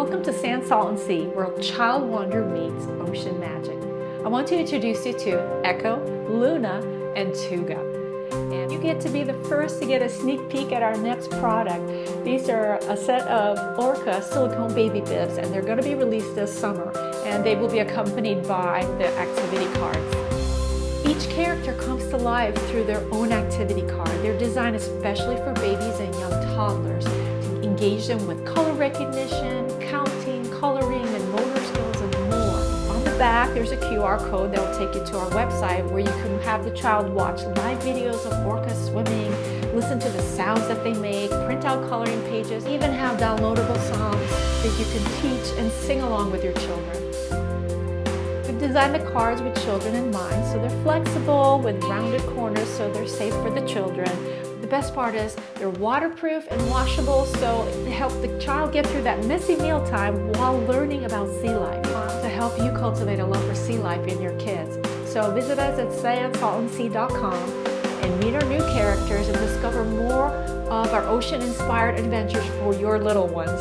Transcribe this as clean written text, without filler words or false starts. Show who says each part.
Speaker 1: Welcome to Sand, Salt, and Sea, where child wonder meets ocean magic. I want to introduce you to Echo, Luna, and Tuga. And you get to be the first to get a sneak peek at our next product. These are a set of Orca silicone baby bibs, and they're going to be released this summer. And they will be accompanied by the activity cards. Each character comes to life through their own activity card. They're designed especially for babies and young toddlers to engage them with color recognition, counting, coloring, and motor skills, and more. On the back, there's a QR code that will take you to our website where you can have the child watch live videos of orcas swimming, listen to the sounds that they make, print out coloring pages, even have downloadable songs that you can teach and sing along with your children. We've designed the cards with children in mind, so they're flexible with rounded corners so they're safe for the children. The best part is they're waterproof and washable, so they help the child get through that messy mealtime while learning about sea life, to help you cultivate a love for sea life in your kids. So visit us at sandsaltandsea.com and meet our new characters and discover more of our ocean-inspired adventures for your little ones.